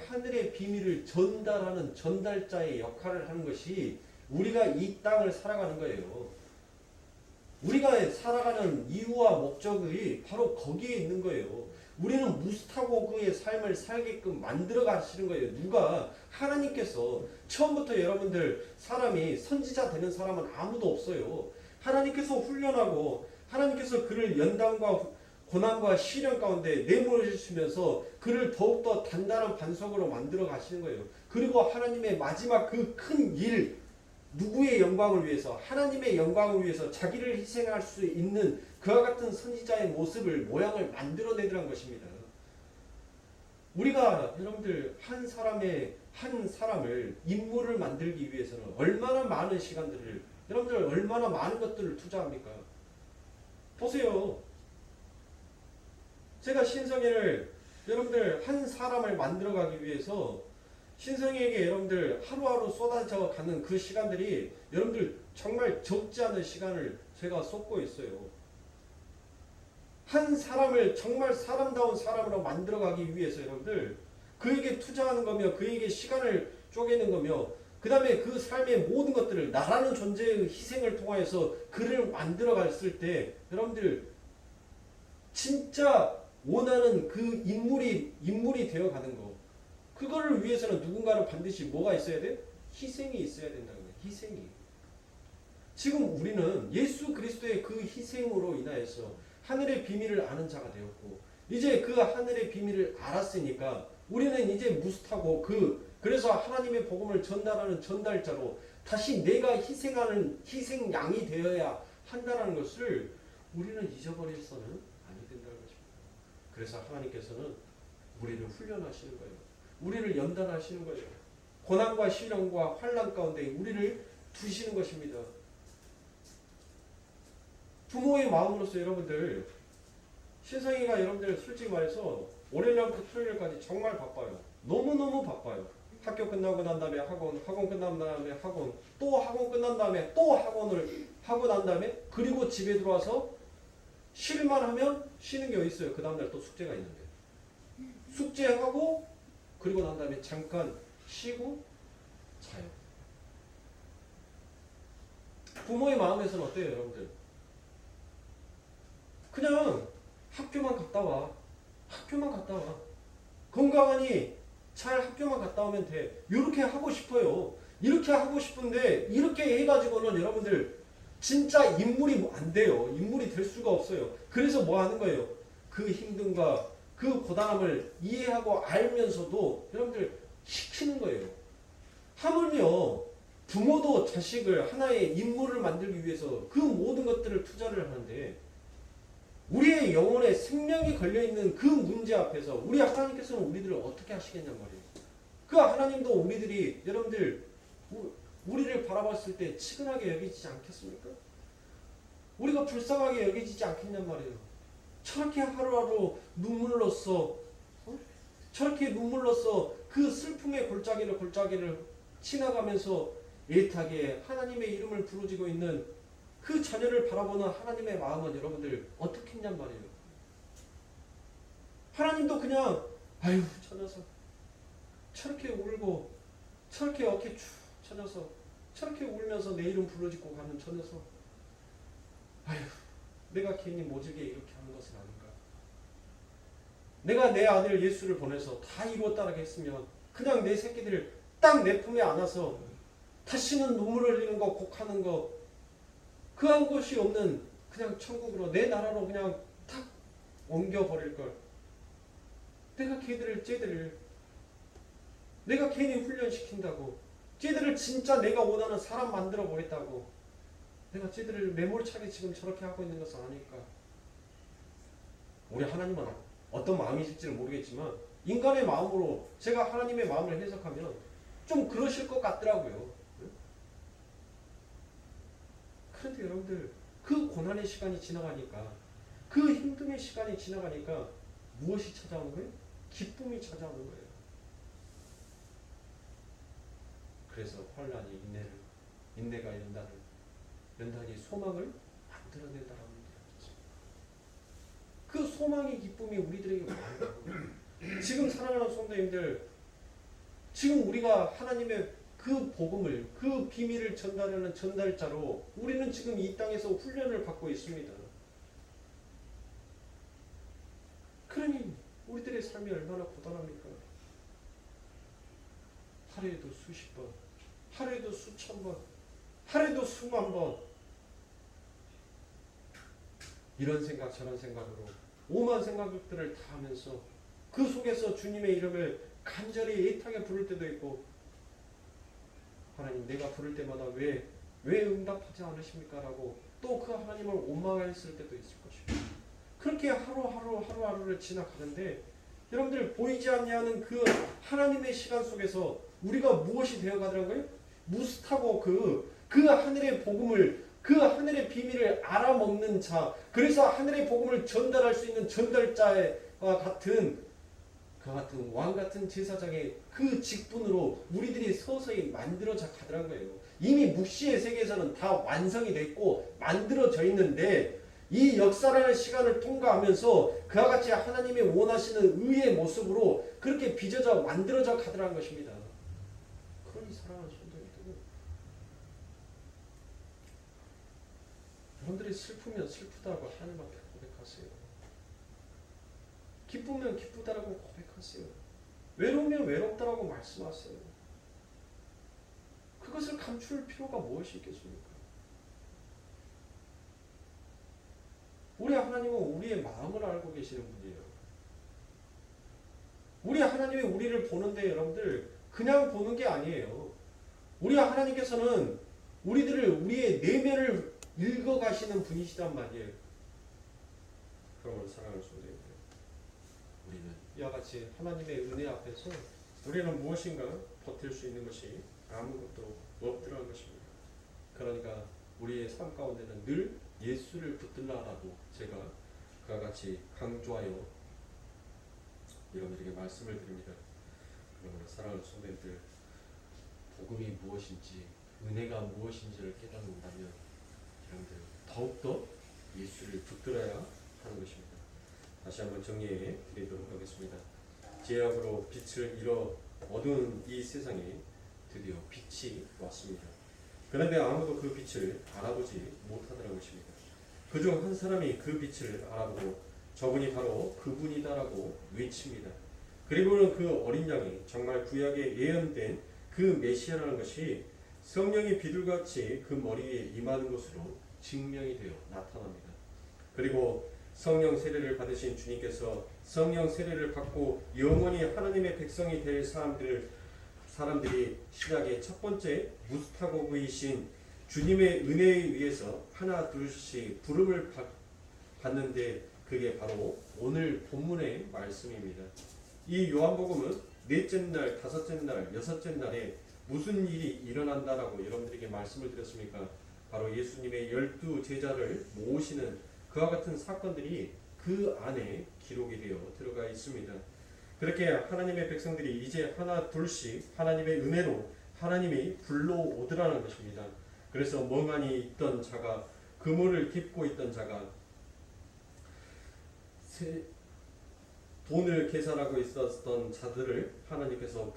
하늘의 비밀을 전달하는 전달자의 역할을 하는 것이 우리가 이 땅을 살아가는 거예요. 우리가 살아가는 이유와 목적이 바로 거기에 있는 거예요. 우리는 무스타고 그의 삶을 살게끔 만들어 가시는 거예요. 누가? 하나님께서. 처음부터 여러분들 사람이 선지자 되는 사람은 아무도 없어요. 하나님께서 훈련하고 하나님께서 그를 연단과 고난과 시련 가운데 내몰으시면서 그를 더욱더 단단한 반석으로 만들어 가시는 거예요. 그리고 하나님의 마지막 그 큰 일, 누구의 영광을 위해서? 하나님의 영광을 위해서 자기를 희생할 수 있는 그와 같은 선지자의 모습을, 모양을 만들어내더란 것입니다. 우리가 여러분들 한 사람을 인물을 만들기 위해서는 얼마나 많은 시간들을, 여러분들 얼마나 많은 것들을 투자합니까? 보세요. 제가 신성애를 여러분들 한 사람을 만들어가기 위해서 신성애에게 여러분들 하루하루 쏟아져 가는 그 시간들이 여러분들 정말 적지 않은 시간을 제가 쏟고 있어요. 한 사람을 정말 사람다운 사람으로 만들어가기 위해서 여러분들 그에게 투자하는 거며 그에게 시간을 쪼개는 거며 그 다음에 그 삶의 모든 것들을 나라는 존재의 희생을 통하여서 그를 만들어 갔을 때 여러분들 진짜 원하는 그 인물이 되어 가는 거. 그거를 위해서는 누군가는 반드시 뭐가 있어야 돼? 희생이 있어야 된다는 거예요. 희생이. 지금 우리는 예수 그리스도의 그 희생으로 인하여서 하늘의 비밀을 아는 자가 되었고 이제 그 하늘의 비밀을 알았으니까 우리는 이제 무스타고 그래서 하나님의 복음을 전달하는 전달자로 다시 내가 희생하는 희생양이 되어야 한다는 것을 우리는 잊어버려서는 아니 된다는 것입니다. 그래서 하나님께서는 우리를 훈련하시는 거예요. 우리를 연단하시는 거예요. 고난과 시련과 환난 가운데 우리를 두시는 것입니다. 부모의 마음으로서 여러분들 신성이가 여러분들 솔직히 말해서 월요일부터 토요일까지 정말 바빠요. 너무너무 바빠요. 학교 끝나고 난 다음에 학원 끝난 다음에 학원, 또 학원 끝난 다음에 또 학원을 하고 난 다음에 그리고 집에 들어와서 쉴만 하면 쉬는 게 어디 있어요. 그 다음날 또 숙제가 있는데 숙제하고 그리고 난 다음에 잠깐 쉬고 자요. 부모의 마음에서는 어때요 여러분들? 그냥 학교만 갔다 와. 학교만 갔다 와. 건강하니 잘 학교만 갔다 오면 돼. 이렇게 하고 싶어요. 이렇게 하고 싶은데 이렇게 해가지고는 여러분들 진짜 인물이 안 돼요. 인물이 될 수가 없어요. 그래서 뭐 하는 거예요? 그 힘듦과 그 고단함을 이해하고 알면서도 여러분들 시키는 거예요. 하물며 부모도 자식을 하나의 인물을 만들기 위해서 그 모든 것들을 투자를 하는데 우리의 영혼에 생명이 걸려있는 그 문제 앞에서 우리 하나님께서는 우리들을 어떻게 하시겠냔 말이에요. 그 하나님도 우리들이 여러분들 우리를 바라봤을 때 치근하게 여기지 않겠습니까? 우리가 불쌍하게 여기지지 않겠냔 말이에요. 저렇게 하루하루 눈물로써 저렇게 눈물로써 그 슬픔의 골짜기를 지나가면서 애타게 하나님의 이름을 부르짖고 있는 그 자녀를 바라보는 하나님의 마음은 여러분들 어떻게 했냔 말이에요. 하나님도 그냥 아유 저 녀석 저렇게 울고 저렇게 어깨 축 쳐져서 저렇게 울면서 내 이름 부르짖고 가는 저 녀석 아유 내가 괜히 모질게 이렇게 하는 것은 아닌가. 내가 내 아들 예수를 보내서 다 이루었다라고 했으면 그냥 내 새끼들을 딱 내 품에 안아서 다시는 눈물 흘리는 거 곡하는 거 그 한 곳이 없는 그냥 천국으로 내 나라로 그냥 탁 옮겨버릴 걸. 내가 쟤들을 내가 괜히 훈련시킨다고 쟤들을 진짜 내가 원하는 사람 만들어 보겠다고 내가 쟤들을 매몰차게 지금 저렇게 하고 있는 것은 아닐까. 우리 하나님은 어떤 마음이실지는 모르겠지만 인간의 마음으로 제가 하나님의 마음을 해석하면 좀 그러실 것 같더라고요. 그런데 여러분들 그 고난의 시간이 지나가니까 그 힘듦의 시간이 지나가니까 무엇이 찾아오는 거예요? 기쁨이 찾아오는 거예요. 그래서 환란이 인내가 연단이 소망을 만들어낸다라는 거예요. 그 소망의 기쁨이 우리들에게 많아요. 지금 사랑하는 성도님들, 지금 우리가 하나님의 그 복음을, 그 비밀을 전달하는 전달자로 우리는 지금 이 땅에서 훈련을 받고 있습니다. 그러니 우리들의 삶이 얼마나 고단합니까? 하루에도 수십 번, 하루에도 수천 번, 하루에도 수만 번 이런 생각 저런 생각으로 오만 생각들을 다 하면서 그 속에서 주님의 이름을 간절히 애타게 부를 때도 있고 하나님 내가 부를 때마다 왜 응답하지 않으십니까? 라고 또 그 하나님을 원망했을 때도 있을 것입니다. 그렇게 하루하루를 지나가는데 여러분들 보이지 않냐는 그 하나님의 시간 속에서 우리가 무엇이 되어가더란 거예요? 무스타고 그 하늘의 복음을 그 하늘의 비밀을 알아먹는 자, 그래서 하늘의 복음을 전달할 수 있는 전달자와 같은 왕 같은 제사장의 그 직분으로 우리들이 서서히 만들어져 가더란 거예요. 이미 묵시의 세계에서는 다 완성이 됐고 만들어져 있는데 이 역사라는 시간을 통과하면서 그와 같이 하나님이 원하시는 의의 모습으로 그렇게 빚어져 만들어져 가더란 것입니다. 그러니 사랑하는 성도님들, 여러분들이 슬프면 슬프다고 하나님 앞에 고백하세요. 기쁘면 기쁘다라고 고백하세요. 외로우면 외롭다라고 말씀하세요. 그것을 감출 필요가 무엇이 있겠습니까? 우리 하나님은 우리의 마음을 알고 계시는 분이에요. 우리 하나님이 우리를 보는데 여러분들 그냥 보는 게 아니에요. 우리 하나님께서는 우리의 내면을 읽어가시는 분이시단 말이에요. 그러므로 사랑하는 성도님들, 우리는 이와 같이 하나님의 은혜 앞에서 우리는 무엇인가 버틸 수 있는 것이 아무것도 없더라는 것입니다. 그러니까 우리의 삶 가운데는 늘 예수를 붙들라라고 제가 그와 같이 강조하여 여러분들에게 말씀을 드립니다. 그러므로 사랑하는 성도님들, 복음이 무엇인지 은혜가 무엇인지를 깨닫는다면 여러분들 더욱더 예수를 붙들어야 하는 것입니다. 다시 한번 정리해 드리도록 하겠습니다. 죄악으로 빛을 잃어 어두운 이 세상에 드디어 빛이 왔습니다. 그런데 아무도 그 빛을 알아보지 못하더라는 것입니다. 그중 한 사람이 그 빛을 알아보고 저분이 바로 그분이다라고 외칩니다. 그리고는 그 어린 양이 정말 구약에 예언된 그 메시아라는 것이 성령이 비둘같이 그 머리에 임하는 것으로 증명이 되어 나타납니다. 그리고 성령 세례를 받으신 주님께서 성령 세례를 받고 영원히 하나님의 백성이 될 사람들이 신약의 첫 번째 무스타고브이신 주님의 은혜에 의해서 하나 둘씩 부름을 받는데 그게 바로 오늘 본문의 말씀입니다. 이 요한복음은 넷째 날, 다섯째 날, 여섯째 날에 무슨 일이 일어난다라고 여러분들에게 말씀을 드렸습니까? 바로 예수님의 12제자를 모으시는 그와 같은 사건들이 그 안에 기록이 되어 들어가 있습니다. 그렇게 하나님의 백성들이 이제 하나 둘씩 하나님의 은혜로 하나님이 불러오더라는 것입니다. 그래서 멍하니 있던 자가, 그물을 깁고 있던 자가, 돈을 계산하고 있었던 자들을 하나님께서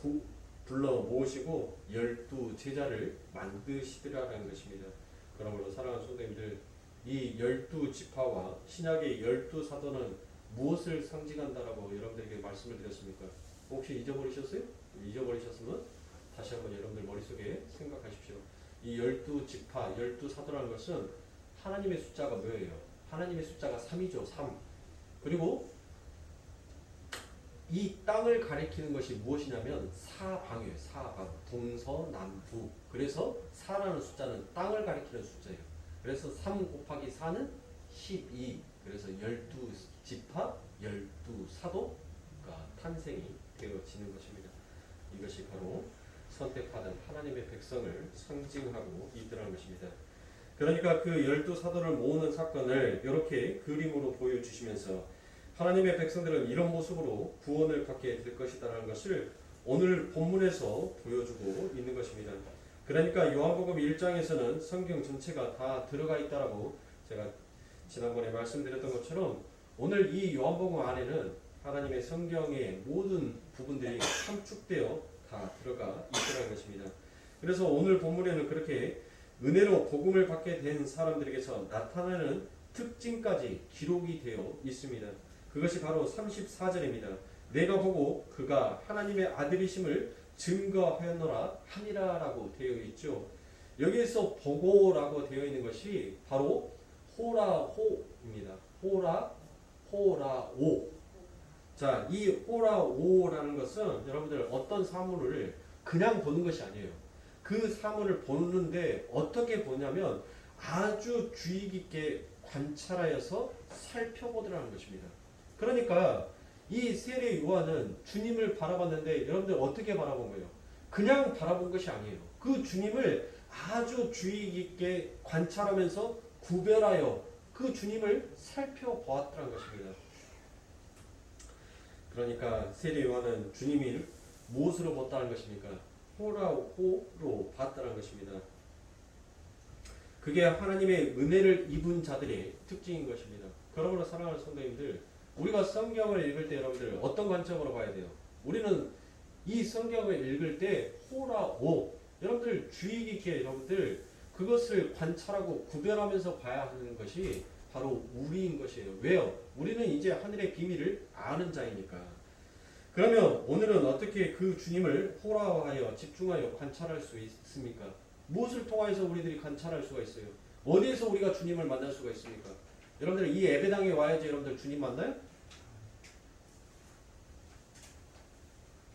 불러 모으시고 12제자를 만드시더라는 것입니다. 그러므로 사랑하는 성도님들, 이 12지파와 신약의 12사도는 무엇을 상징한다라고 여러분들에게 말씀을 드렸습니까? 혹시 잊어버리셨어요? 잊어버리셨으면 다시 한번 여러분들 머릿속에 생각하십시오. 이 12지파, 12사도라는 것은 하나님의 숫자가 뭐예요? 하나님의 숫자가 3이죠. 3. 그리고 이 땅을 가리키는 것이 무엇이냐면 사방이에요. 사방. 동서남북. 그래서 4라는 숫자는 땅을 가리키는 숫자예요. 그래서 3 곱하기 4는 12. 그래서 12지파, 12사도가 탄생이 되어지는 것입니다. 이것이 바로 선택받은 하나님의 백성을 상징하고 있더라는 것입니다. 그러니까 그 12사도를 모으는 사건을 이렇게 그림으로 보여주시면서 하나님의 백성들은 이런 모습으로 구원을 받게 될 것이다라는 것을 오늘 본문에서 보여주고 있는 것입니다. 그러니까 요한복음 1장에서는 성경 전체가 다 들어가 있다라고 제가 지난번에 말씀드렸던 것처럼 오늘 이 요한복음 안에는 하나님의 성경의 모든 부분들이 함축되어 다 들어가 있다는 것입니다. 그래서 오늘 본문에는 그렇게 은혜로 복음을 받게 된 사람들에게서 나타나는 특징까지 기록이 되어 있습니다. 그것이 바로 34절입니다. 내가 보고 그가 하나님의 아들이심을 증거하였노라 하니라라고 되어 있죠. 여기에서 보고라고 되어 있는 것이 바로 호라호입니다. 호라오. 자, 이 호라오라는 것은 여러분들 어떤 사물을 그냥 보는 것이 아니에요. 그 사물을 보는데 어떻게 보냐면 아주 주의 깊게 관찰하여서 살펴보더라는 것입니다. 그러니까 이 세례 요한은 주님을 바라봤는데 여러분들 어떻게 바라본 거예요? 그냥 바라본 것이 아니에요. 그 주님을 아주 주의 깊게 관찰하면서 구별하여 그 주님을 살펴보았다는 것입니다. 그러니까 세례 요한은 주님을 무엇으로 봤다는 것입니까? 호라호로 봤다는 것입니다. 그게 하나님의 은혜를 입은 자들의 특징인 것입니다. 그러므로 사랑하는 성도님들, 우리가 성경을 읽을 때 여러분들 어떤 관점으로 봐야 돼요? 우리는 이 성경을 읽을 때 호라오, 여러분들 주의 깊게 여러분들 그것을 관찰하고 구별하면서 봐야 하는 것이 바로 우리인 것이에요. 왜요? 우리는 이제 하늘의 비밀을 아는 자이니까. 그러면 오늘은 어떻게 그 주님을 호라하여 집중하여 관찰할 수 있습니까? 무엇을 통해서 우리들이 관찰할 수가 있어요? 어디에서 우리가 주님을 만날 수가 있습니까? 여러분들 이 예배당에 와야지 여러분들 주님 만나요?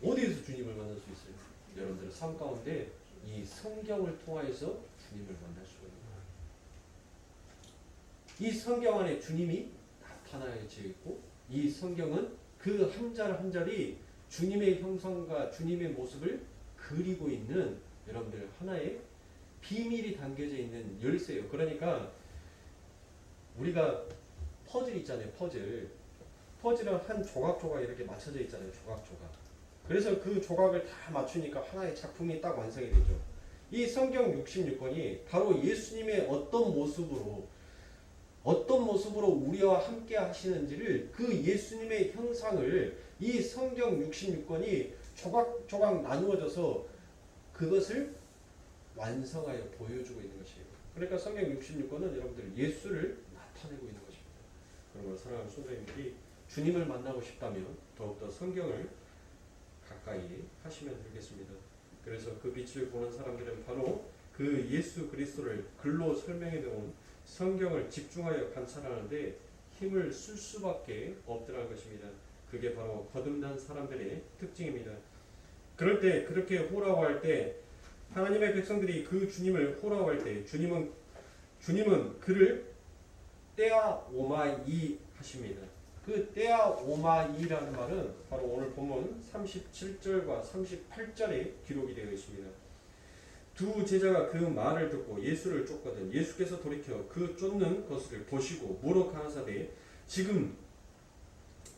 어디에서 주님을 만날 수 있어요? 여러분들 삶 가운데 이 성경을 통하여서 주님을 만날 수가 있는 거예요. 이 성경 안에 주님이 나타나야지 있고 이 성경은 그 한 절 한 절이 주님의 형상과 주님의 모습을 그리고 있는 여러분들 하나의 비밀이 담겨져 있는 열쇠예요. 그러니까 우리가 퍼즐 있잖아요. 퍼즐은 한 조각조각 이렇게 맞춰져 있잖아요. 조각조각. 그래서 그 조각을 다 맞추니까 하나의 작품이 딱 완성이 되죠. 이 성경 66권이 바로 예수님의 어떤 모습으로 우리와 함께 하시는지를 그 예수님의 형상을 이 성경 66권이 조각조각 나누어져서 그것을 완성하여 보여주고 있는 것이에요. 그러니까 성경 66권은 여러분들 예수를 나타내고 있는 것입니다. 그러므로 사랑하는 성도님들이 주님을 만나고 싶다면 더욱더 성경을 가까이 하시면 되겠습니다. 그래서 그 빛을 보는 사람들은 바로 그 예수 그리스도를 글로 설명해 놓은 성경을 집중하여 관찰하는데 힘을 쓸 수밖에 없더라는 것입니다. 그게 바로 거듭난 사람들의 특징입니다. 그럴 때 그렇게 호라고할 때 하나님의 백성들이 그 주님을 호라고할 때 주님은 그를 떼아오마이 하십니다. 그 떼아오마이라는 말은 바로 오늘 본문 37절과 38절에 기록이 되어 있습니다. 두 제자가 그 말을 듣고 예수를 쫓거든 예수께서 돌이켜 그 쫓는 것을 보시고 물어 가라사대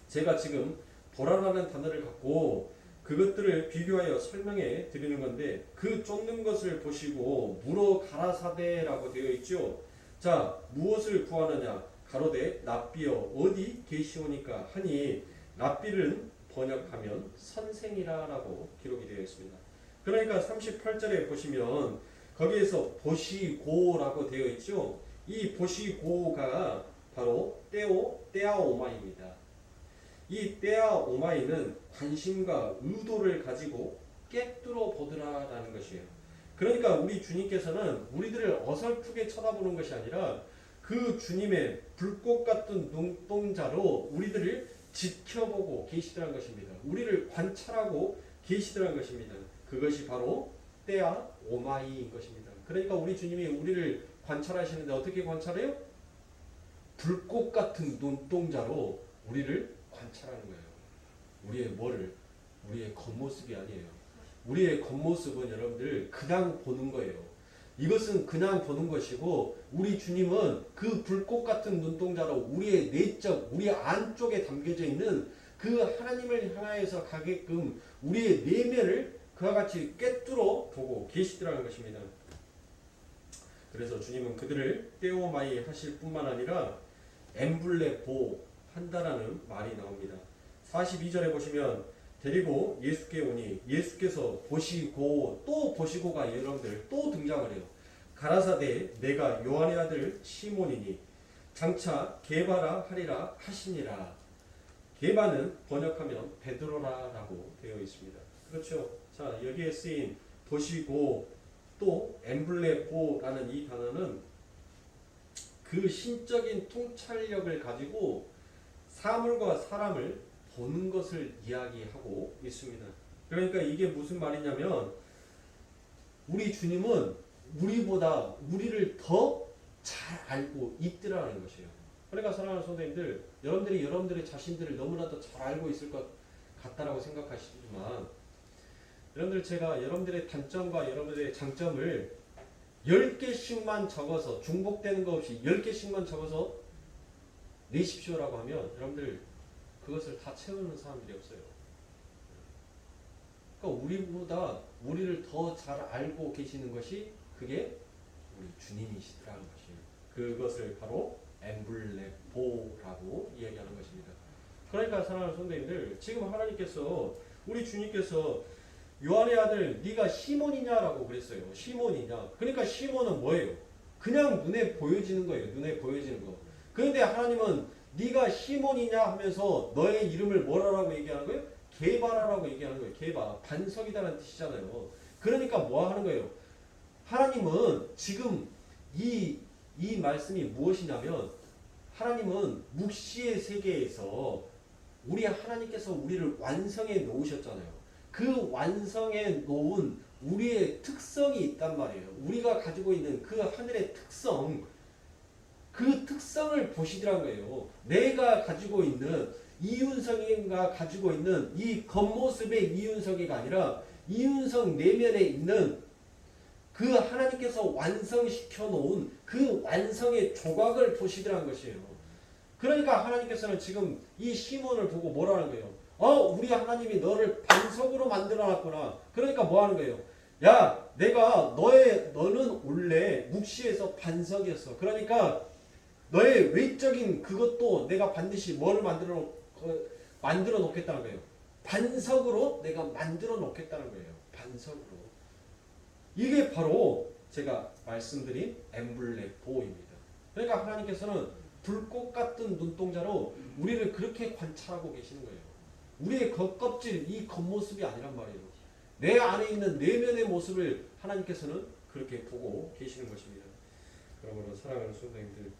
제가 지금 보라라는 단어를 갖고 그것들을 비교하여 설명해 드리는 건데 그 쫓는 것을 보시고 물어 가라사대라고 되어 있죠. 자, 무엇을 구하느냐? 가로되 랍비여 어디 계시오니까 하니 랍비는 번역하면 선생이라라고 기록이 되어 있습니다. 그러니까 38절에 보시면 거기에서 보시고라고 되어 있죠. 이 보시고가 바로 떼아오마입니다. 이 떼아오마이는 관심과 의도를 가지고 꿰뚫어 보더라라는 것이에요. 그러니까 우리 주님께서는 우리들을 어설프게 쳐다보는 것이 아니라 그 주님의 불꽃 같은 눈동자로 우리들을 지켜보고 계시더라는 것입니다. 우리를 관찰하고 계시더라는 것입니다. 그것이 바로 떼아오마이인 것입니다. 그러니까 우리 주님이 우리를 관찰하시는데 어떻게 관찰해요? 불꽃 같은 눈동자로 우리를 관찰하는 거예요. 우리의 뭐를? 우리의 겉모습이 아니에요. 우리의 겉모습은 여러분들 그냥 보는 거예요. 이것은 그냥 보는 것이고 우리 주님은 그 불꽃 같은 눈동자로 우리의 내적, 우리 안쪽에 담겨져 있는 그 하나님을 향하여서 가게끔 우리의 내면을 그와 같이 꿰뚫어 보고 계시더라는 것입니다. 그래서 주님은 그들을 떼오마이 하실 뿐만 아니라 엠블레보 한다라는 말이 나옵니다. 42절에 보시면 데리고 예수께 오니 예수께서 보시고 또 보시고가 여러분들 또 등장을 해요. 가라사대 내가 요한의 아들 시몬이니 장차 게바라 하리라 하시니라. 게바는 번역하면 베드로라라고 되어 있습니다. 그렇죠. 자, 여기에 쓰인 보시고 또 엠블레보라는 이 단어는 그 신적인 통찰력을 가지고 사물과 사람을 보는 것을 이야기하고 있습니다. 그러니까 이게 무슨 말이냐면 우리 주님은 우리보다 우리를 더 잘 알고 있더라는 것이에요. 그러니까 사랑하는 성도님들, 여러분들이 여러분들의 자신들을 너무나도 잘 알고 있을 것 같다라고 생각하시지만 여러분들 제가 여러분들의 단점과 여러분들의 장점을 10개씩만 적어서 중복되는 거 없이 10개씩만 적어서 내십시오라고 하면 여러분들 그것을 다 채우는 사람들이 없어요. 그러니까 우리보다 우리를 더 잘 알고 계시는 것이 그게 우리 주님이시더라는 것이에요. 그것을 바로 엠블레보라고 이야기하는 것입니다. 그러니까 사랑하는 성도님들, 지금 하나님께서 우리 주님께서 요한의 아들 네가 시몬이냐라고 그랬어요. 시몬이냐. 그러니까 시몬은 뭐예요? 그냥 눈에 보여지는 거예요. 눈에 보여지는 거. 그런데 하나님은 네가 시몬이냐 하면서 너의 이름을 뭐라고 얘기하는 거예요? 게바라라고 얘기하는 거예요. 게바. 반석이다라는 뜻이잖아요. 그러니까 뭐 하는 거예요? 하나님은 지금 이 말씀이 무엇이냐면 하나님은 묵시의 세계에서 우리 하나님께서 우리를 완성해 놓으셨잖아요. 그 완성해 놓은 우리의 특성이 있단 말이에요. 우리가 가지고 있는 그 하늘의 특성, 그 특성을 보시더란 거예요. 내가 가지고 있는 이윤성이가 가지고 있는 이 겉모습의 이윤성이가 아니라 이윤성 내면에 있는 그 하나님께서 완성시켜 놓은 그 완성의 조각을 보시더란 것이에요. 그러니까 하나님께서는 지금 이 시몬을 보고 뭐라는 거예요? 우리 하나님이 너를 반석으로 만들어 놨구나. 그러니까 뭐 하는 거예요? 야, 너는 원래 묵시에서 반석이었어. 그러니까 너의 외적인 그것도 내가 반드시 뭐를 만들어 놓겠다는 거예요. 반석으로 내가 만들어 놓겠다는 거예요. 반석으로. 이게 바로 제가 말씀드린 엠블레보입니다. 그러니까 하나님께서는 불꽃 같은 눈동자로 우리를 그렇게 관찰하고 계시는 거예요. 우리의 겉껍질, 이 겉모습이 아니란 말이에요. 내 안에 있는 내면의 모습을 하나님께서는 그렇게 보고 계시는 것입니다. 그러므로 사랑하는 성도님들,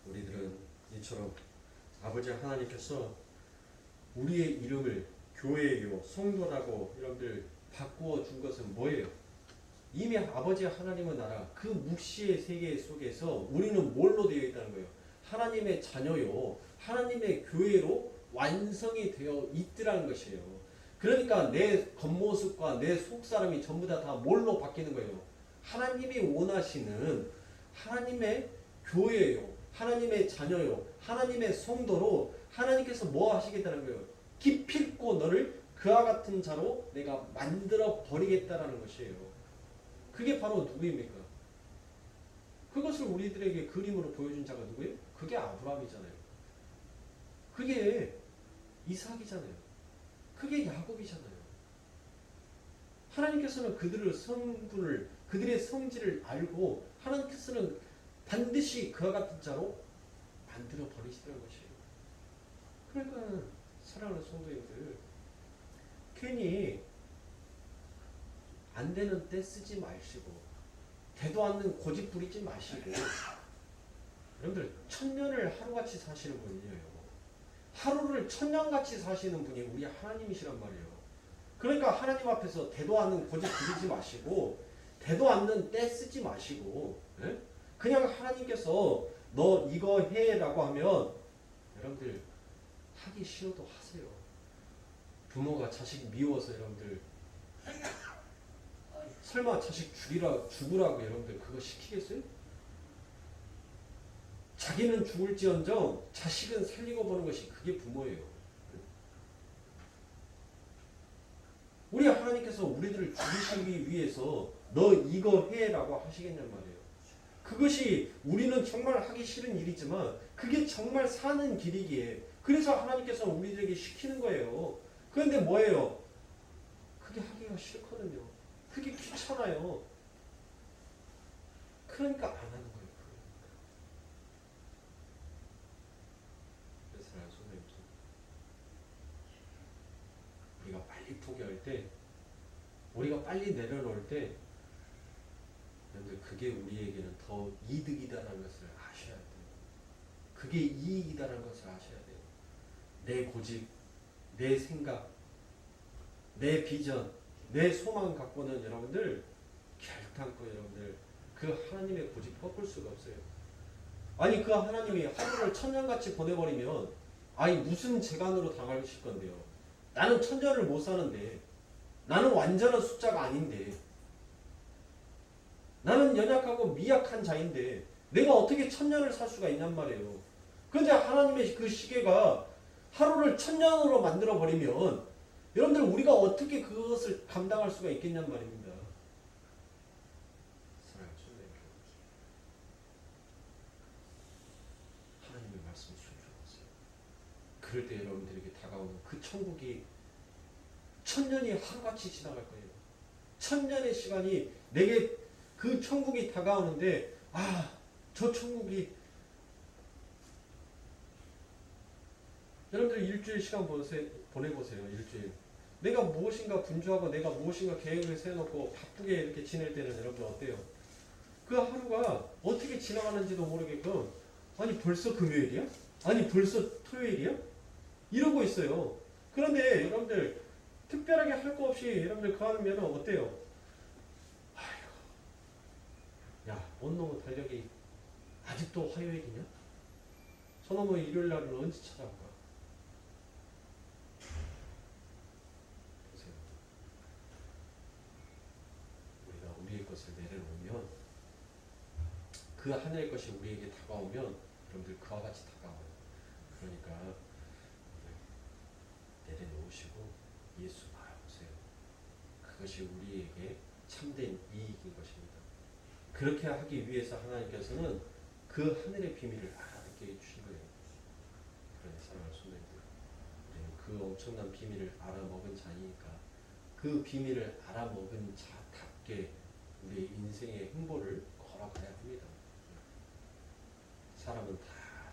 우리들은 이처럼 아버지 하나님께서 우리의 이름을 교회요, 성도라고 여러분들 바꾸어 준 것은 뭐예요? 이미 아버지 하나님의 나라 그 묵시의 세계 속에서 우리는 뭘로 되어 있다는 거예요? 하나님의 자녀요. 하나님의 교회로 완성이 되어 있더라는 것이에요. 그러니까 내 겉모습과 내 속사람이 전부 다 뭘로 바뀌는 거예요? 하나님이 원하시는 하나님의 교회예요. 하나님의 자녀요. 하나님의 성도로 하나님께서 뭐 하시겠다는 거예요? 기필코 너를 그와 같은 자로 내가 만들어 버리겠다라는 것이에요. 그게 바로 누구입니까? 그것을 우리들에게 그림으로 보여준 자가 누구예요? 그게 아브라함이잖아요. 그게 이삭이잖아요. 그게 야곱이잖아요. 하나님께서는 그들의 성분을, 그들의 성질을 알고 하나님께서는 반드시 그와 같은 자로 만들어 버리시라는 것이에요. 그러니까 사랑하는 성도님들, 괜히 안 되는 때 쓰지 마시고 되도 않는 고집 부리지 마시고 여러분들 천년을 하루같이 사시는 분이에요. 하루를 천년같이 사시는 분이 우리 하나님이시란 말이에요. 그러니까 하나님 앞에서 되도 않는 고집 부리지 마시고 되도 않는 때 쓰지 마시고 예? 그냥 하나님께서 너 이거 해라고 하면 여러분들 하기 싫어도 하세요. 부모가 자식 미워서 여러분들 설마 자식 죽으라고 여러분들 그거 시키겠어요? 자기는 죽을지언정 자식은 살리고 보는 것이 그게 부모예요. 우리 하나님께서 우리들을 죽이시기 위해서 너 이거 해라고 하시겠냔 말이에요. 그것이 우리는 정말 하기 싫은 일이지만 그게 정말 사는 길이기에 그래서 하나님께서 우리들에게 시키는 거예요. 그런데 뭐예요? 그게 하기가 싫거든요. 그게 귀찮아요. 그러니까 안 하는 거예요. 그래서 선생님, 우리가 빨리 포기할 때, 우리가 빨리 내려놓을 때, 여러분들 그게 우리에게는 더 이득이다라는 것을 아셔야 돼요. 그게 이익이다라는 것을 아셔야 돼요. 내 고집, 내 생각, 내 비전, 내 소망 갖고는 여러분들 결단코 여러분들 그 하나님의 고집 꺾을 수가 없어요. 아니 그 하나님이 하루를 천년같이 보내버리면 아니 무슨 재간으로 당하실 건데요. 나는 천년을 못 사는데 나는 완전한 숫자가 아닌데 나는 연약하고 미약한 자인데 내가 어떻게 천년을 살 수가 있냔 말이에요. 그런데 하나님의 그 시계가 하루를 천년으로 만들어 버리면 여러분들 우리가 어떻게 그것을 감당할 수가 있겠냔 말입니다. 하나님의 말씀 순종하세요. 그럴 때 여러분들에게 다가오는 그 천국이 천년이 하루같이 지나갈 거예요. 천년의 시간이 내게 그 천국이 다가오는데 저 천국이 여러분들 일주일 시간 보내보세요. 일주일. 내가 무엇인가 분주하고 내가 무엇인가 계획을 세워놓고 바쁘게 이렇게 지낼 때는 여러분들 어때요? 그 하루가 어떻게 지나가는지도 모르게끔 아니 벌써 금요일이야? 아니 벌써 토요일이야? 이러고 있어요. 그런데 여러분들 특별하게 할 거 없이 여러분들 그 하면 어때요? 아이고, 야, 온놈의 달력이 아직도 화요일이냐? 저놈의 일요일 날은 언제 찾아올까? 보세요. 우리가 우리의 것을 내려놓으면 그 하늘의 것이 우리에게 다가오면 여러분들 그와 같이 다가와요. 그러니까 내려놓으시고 예수 바라보세요. 그것이 우리에게 참된 이익인 것입니다. 그렇게 하기 위해서 하나님께서는 그 하늘의 비밀을 알아듣게 해주신 거예요. 그러니 사랑하는 손님들, 우리는 그 엄청난 비밀을 알아먹은 자니까 그 비밀을 알아먹은 자답게 우리의 인생의 행보를 걸어가야 합니다. 사람은 다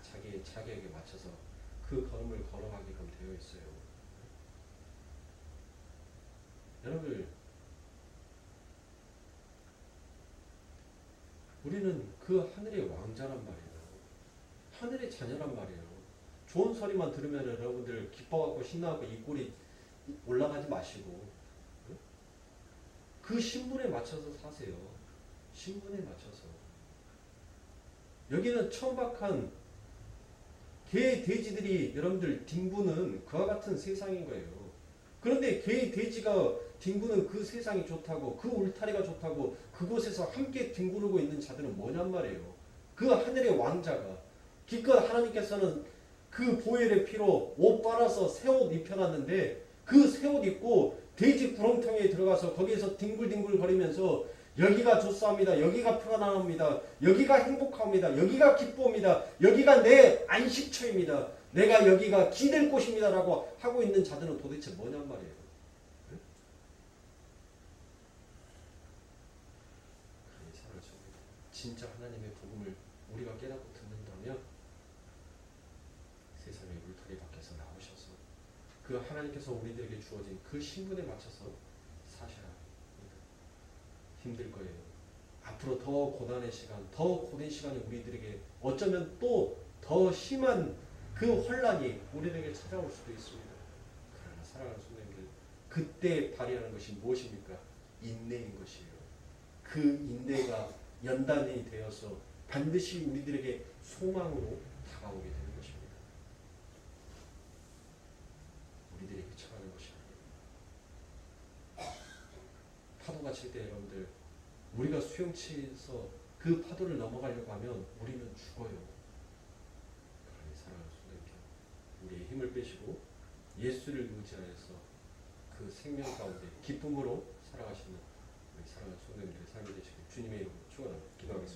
자기의 자격에 맞춰서 그 걸음을 걸어가게끔 되어 있어요. 여러분, 우리는 그 하늘의 왕자란 말이에요. 하늘의 자녀란 말이에요. 좋은 소리만 들으면 여러분들 기뻐하고 신나고 입꼬리 올라가지 마시고 그 신분에 맞춰서 사세요. 신분에 맞춰서. 여기는 천박한 개, 돼지들이 여러분들 뒹구는 그와 같은 세상인 거예요. 그런데 개, 돼지가 뒹구는 그 세상이 좋다고, 그 울타리가 좋다고 그곳에서 함께 뒹구르고 있는 자들은 뭐냔 말이에요. 그 하늘의 왕자가 기껏 하나님께서는 그 보혈의 피로 옷 빨아서 새 옷 입혀놨는데 그 새 옷 입고 돼지 구렁텅이에 들어가서 거기에서 뒹굴뒹굴 거리면서 여기가 좋사옵니다. 여기가 평안합니다. 여기가 행복합니다. 여기가 기쁨입니다. 여기가 내 안식처입니다. 내가 여기가 기댈 곳입니다. 라고 하고 있는 자들은 도대체 뭐냔 말이에요. 응? 진짜 하나님의 복음을 우리가 깨닫고 듣는다면 세상의 울타리 밖에서 나오셔서 그 하나님께서 우리들에게 주어진 그 신분에 맞춰서 사셔야 합니다. 힘들 거예요. 앞으로 더 고난의 시간, 더 고된 시간이 우리들에게 어쩌면 또 더 심한 그 혼란이 우리들에게 찾아올 수도 있습니다. 그러나 사랑하는 성도님들, 그때 발휘하는 것이 무엇입니까? 인내인 것이에요. 그 인내가 연단이 되어서 반드시 우리들에게 소망으로 다가오게 되는 것입니다. 우리들이 헤쳐가는 것이 아니에요. 파도가 칠 때 여러분들, 우리가 수영치에서 그 파도를 넘어가려고 하면 우리는 죽어요. 그러니 사랑하는 성도님들, 우리의 힘을 빼시고 예수를 의지하여서 그 생명 가운데 기쁨으로 살아가시는 우리 사랑하는 성도님들의 삶이 되시길 주님의 이름으로 축원합니다. 기도하겠습니다.